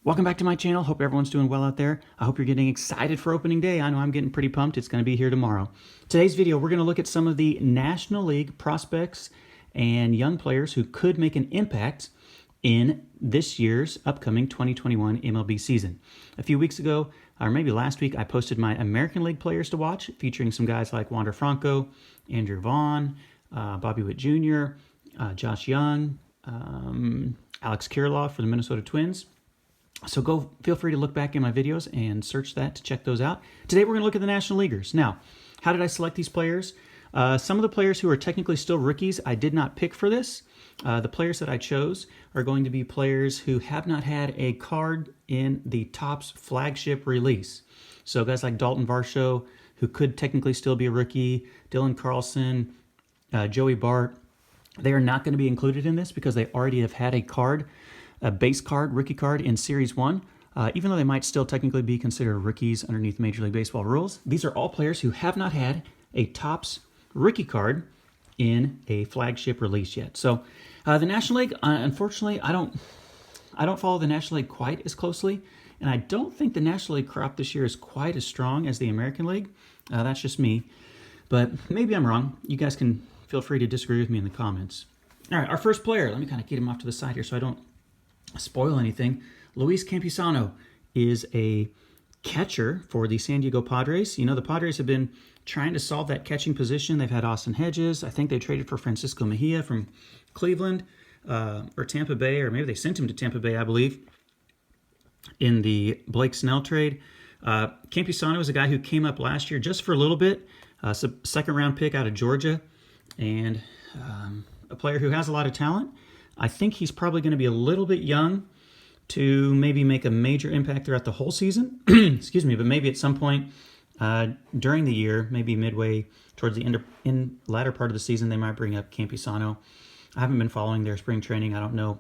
Welcome back to my channel. Hope everyone's doing well out there. I hope you're getting excited for opening day. I know I'm getting pretty pumped. It's going to be here tomorrow. Today's video, we're going to look at some of the National League prospects and young players who could make an impact in this year's upcoming 2021 MLB season. A few weeks ago, or maybe last week, I posted my American League players to watch, featuring some guys like Wander Franco, Andrew Vaughn, Bobby Witt Jr., Josh Young, Alex Kirilloff for the Minnesota Twins. So feel free to look back in my videos and search that to check those out. Today we're going to look at the National Leaguers. Now, how did I select these players? Some of the players who are technically still rookies I did not pick for this. The players that I chose are going to be players who have not had a card in the Topps flagship release. So guys like Dalton Varsho, who could technically still be a rookie, Dylan Carlson, Joey Bart, they are not going to be included in this because they already have had a card, a base card, rookie card in Series 1, even though they might still technically be considered rookies underneath Major League Baseball rules. These are all players who have not had a Topps rookie card in a flagship release yet. So the National League, unfortunately, I don't follow the National League quite as closely, and I don't think the National League crop this year is quite as strong as the American League. That's just me, but maybe I'm wrong. You guys can feel free to disagree with me in the comments. All right, our first player, let me kind of get him off to the side here so I don't spoil anything. Luis Campusano is a catcher for the San Diego Padres. You know, the Padres have been trying to solve that catching position. They've had Austin Hedges. I think they traded for Francisco Mejia from Cleveland or Tampa Bay, or maybe they sent him to Tampa Bay, I believe, in the Blake Snell trade. Campusano is a guy who came up last year just for a little bit, second-round pick out of Georgia, and a player who has a lot of talent. I think he's probably going to be a little bit young to maybe make a major impact throughout the whole season. Excuse me, but maybe at some point during the year, maybe midway towards the latter part of the season, they might bring up Campusano. I haven't been following their spring training. I don't know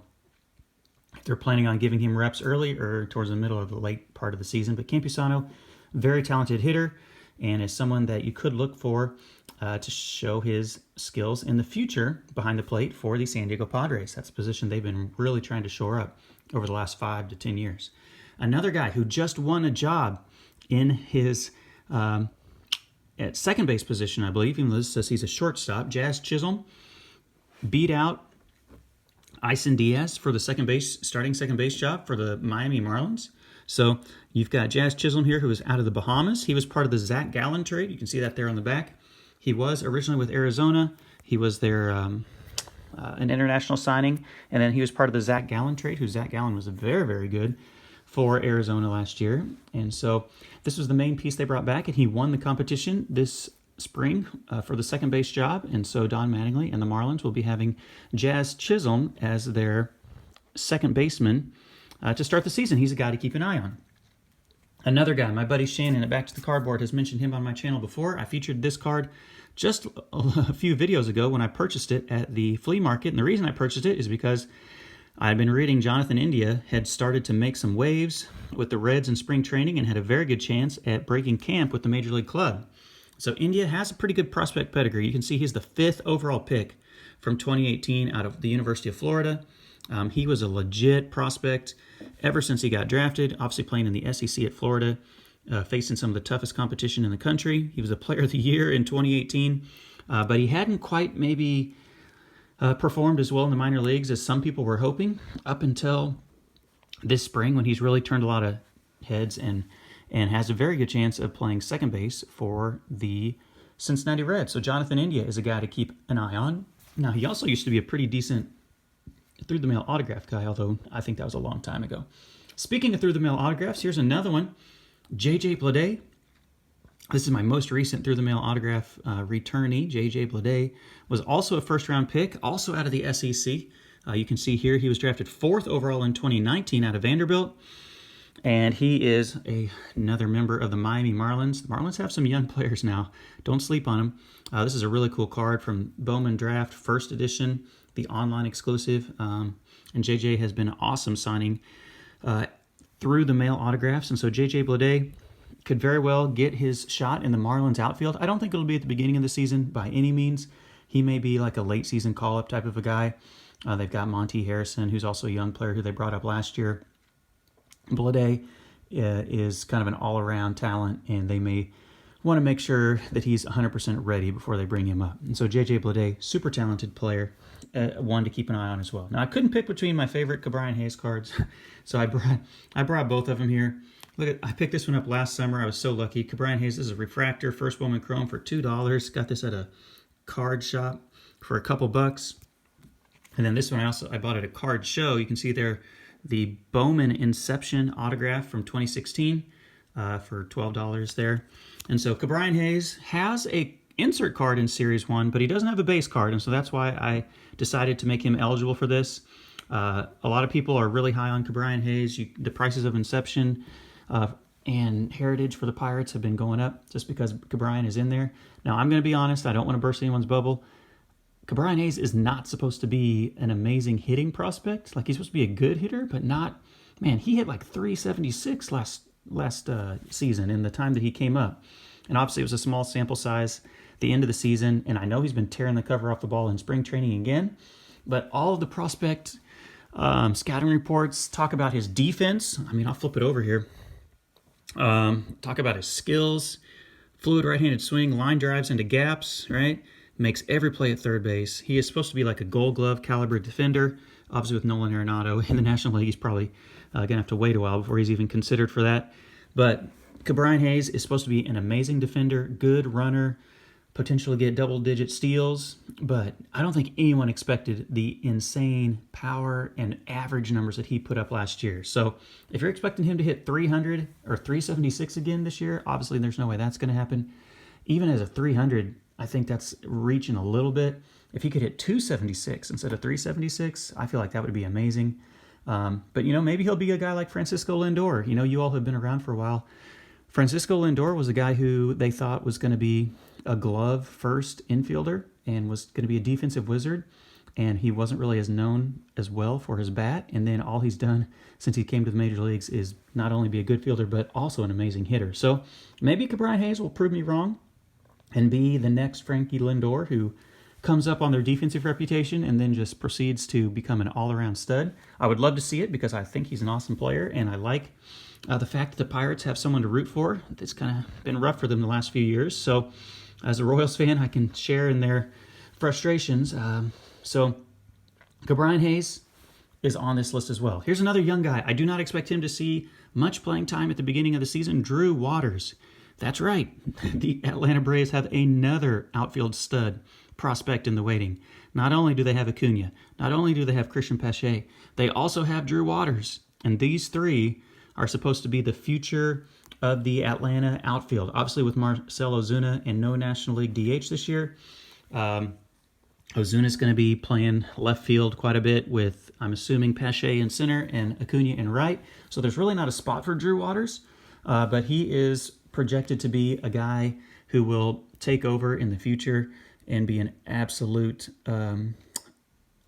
if they're planning on giving him reps early or towards the middle of the late part of the season. But Campusano, very talented hitter, and is someone that you could look for to show his skills in the future behind the plate for the San Diego Padres. That's a position they've been really trying to shore up over the last 5 to 10 years. Another guy who just won a job in his at second base position, I believe, even though this says he's a shortstop, Jazz Chisholm beat out Isan Diaz for the starting second base job for the Miami Marlins. So you've got Jazz Chisholm here, who is out of the Bahamas. He was part of the Zach Gallen trade. You can see that there on the back. He was originally with Arizona. He was their an international signing, and then he was part of the Zach Gallen trade, who Zach Gallen was very, very good for Arizona last year. And so this was the main piece they brought back, and he won the competition this spring for the second base job. And so Don Mattingly and the Marlins will be having Jazz Chisholm as their second baseman to start the season. He's a guy to keep an eye on. Another guy, my buddy Shannon at Back to the Cardboard, has mentioned him on my channel before. I featured this card just a few videos ago when I purchased it at the flea market. And the reason I purchased it is because I had been reading Jonathan India had started to make some waves with the Reds in spring training and had a very good chance at breaking camp with the Major League club. So India has a pretty good prospect pedigree. You can see he's the 5th overall pick from 2018 out of the University of Florida. He was a legit prospect ever since he got drafted, obviously playing in the SEC at Florida, facing some of the toughest competition in the country. He was a Player of the Year in 2018, but he hadn't quite maybe performed as well in the minor leagues as some people were hoping up until this spring, when he's really turned a lot of heads and has a very good chance of playing second base for the Cincinnati Reds. So Jonathan India is a guy to keep an eye on. Now, he also used to be a pretty decent through-the-mail autograph guy, although I think that was a long time ago. Speaking of through-the-mail autographs, here's another one. J.J. Bleday. This is my most recent through-the-mail autograph returnee. J.J. Bleday was also a first-round pick, also out of the SEC. You can see here he was drafted 4th overall in 2019 out of Vanderbilt. And he is another member of the Miami Marlins. The Marlins have some young players now. Don't sleep on them. This is a really cool card from Bowman Draft, first edition, the online exclusive. And JJ has been awesome signing through the mail autographs. And so JJ Bleday could very well get his shot in the Marlins outfield. I don't think it'll be at the beginning of the season by any means. He may be like a late season call-up type of a guy. They've got Monty Harrison, who's also a young player who they brought up last year. Blade is kind of an all-around talent, and they may want to make sure that he's 100% ready before they bring him up. And so J.J. Blade, super talented player, one to keep an eye on as well. Now, I couldn't pick between my favorite Cabrian Hayes cards, so I brought both of them here. Look, I picked this one up last summer. I was so lucky. Cabrian Hayes is a refractor, first Bowman Chrome for $2. Got this at a card shop for a couple bucks. And then this one I bought at a card show. You can see there the Bowman Inception autograph from 2016 for $12 there. And so Cabrian Hayes has a insert card in Series 1, but he doesn't have a base card, and so that's why I decided to make him eligible for this. A lot of people are really high on Cabrian Hayes. The prices of Inception and Heritage for the Pirates have been going up just because Cabrian is in there. Now, I'm going to be honest. I don't want to burst anyone's bubble. Cabrian Hayes is not supposed to be an amazing hitting prospect. Like, he's supposed to be a good hitter, but not... Man, he hit like 376 last season in the time that he came up. And obviously it was a small sample size at the end of the season, and I know he's been tearing the cover off the ball in spring training again, but all of the prospect scouting reports talk about his defense. I mean, I'll flip it over here. Talk about his skills, fluid right-handed swing, line drives into gaps, right? Makes every play at third base. He is supposed to be like a Gold Glove caliber defender. Obviously with Nolan Arenado in the National League, he's probably going to have to wait a while before he's even considered for that. But Cabrian Hayes is supposed to be an amazing defender, good runner, potentially get double-digit steals, but I don't think anyone expected the insane power and average numbers that he put up last year. So if you're expecting him to hit 300 or 376 again this year, obviously there's no way that's going to happen. Even as a 300, I think that's reaching a little bit. If he could hit 276 instead of 376, I feel like that would be amazing. But, maybe he'll be a guy like Francisco Lindor. You all have been around for a while. Francisco Lindor was a guy who they thought was going to be a glove-first infielder and was going to be a defensive wizard, and he wasn't really as known as well for his bat. And then all he's done since he came to the major leagues is not only be a good fielder, but also an amazing hitter. So maybe Cabrian Hayes will prove me wrong and be the next Frankie Lindor, who comes up on their defensive reputation and then just proceeds to become an all-around stud. I would love to see it because I think he's an awesome player, and I like the fact that the Pirates have someone to root for. It's kind of been rough for them the last few years. So as a Royals fan, I can share in their frustrations. So Cabrian Hayes is on this list as well. Here's another young guy. I do not expect him to see much playing time at the beginning of the season. Drew Waters. That's right. The Atlanta Braves have another outfield stud prospect in the waiting. Not only do they have Acuna, not only do they have Christian Pache, they also have Drew Waters. And these three are supposed to be the future of the Atlanta outfield. Obviously with Marcell Ozuna and no National League DH this year, Ozuna's going to be playing left field quite a bit with, I'm assuming, Pache in center and Acuna in right. So there's really not a spot for Drew Waters, but he is projected to be a guy who will take over in the future and be an absolute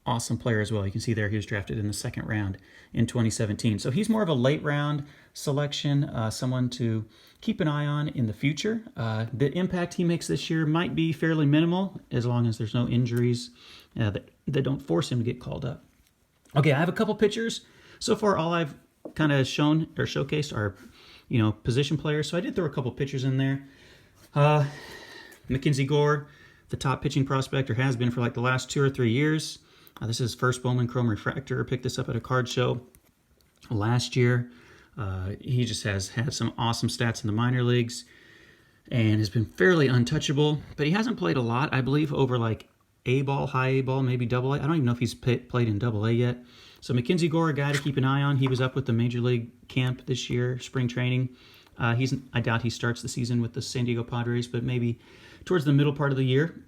awesome player as well. You can see there he was drafted in the second round in 2017. So he's more of a late round selection, someone to keep an eye on in the future. The impact he makes this year might be fairly minimal as long as there's no injuries that don't force him to get called up. Okay, I have a couple pitchers. So far, all I've kind of shown or showcased are, position players. So I did throw a couple pitchers in there. Mackenzie Gore, the top pitching prospect, or has been for like the last 2 or 3 years. This is first Bowman Chrome Refractor. Picked this up at a card show last year. He just has had some awesome stats in the minor leagues and has been fairly untouchable, but he hasn't played a lot, I believe, over like A-ball, high A-ball, maybe double A. I don't even know if he's played in double A yet. So Mackenzie Gore, a guy to keep an eye on. He was up with the Major League camp this year, spring training. I doubt he starts the season with the San Diego Padres, but maybe towards the middle part of the year,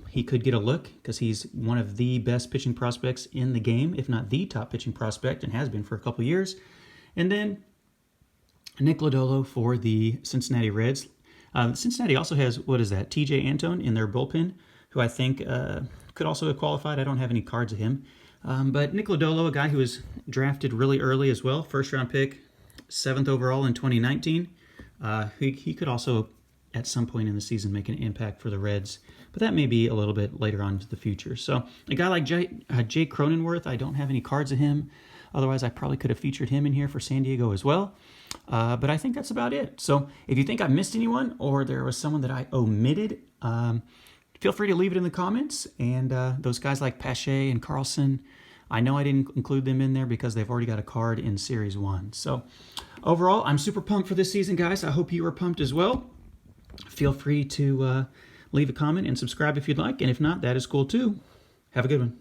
he could get a look because he's one of the best pitching prospects in the game, if not the top pitching prospect, and has been for a couple years. And then Nick Lodolo for the Cincinnati Reds. Cincinnati also has, TJ Antone in their bullpen, who I think could also have qualified. I don't have any cards of him. But Nick Lodolo, a guy who was drafted really early as well, first-round pick, 7th overall in 2019. He could also, at some point in the season, make an impact for the Reds. But that may be a little bit later on into the future. So a guy like Jake Cronenworth, I don't have any cards of him. Otherwise, I probably could have featured him in here for San Diego as well. But I think that's about it. So if you think I missed anyone or there was someone that I omitted, feel free to leave it in the comments. And those guys like Pache and Carlson, I know I didn't include them in there because they've already got a card in Series 1. So overall, I'm super pumped for this season, guys. I hope you are pumped as well. Feel free to leave a comment and subscribe if you'd like. And if not, that is cool too. Have a good one.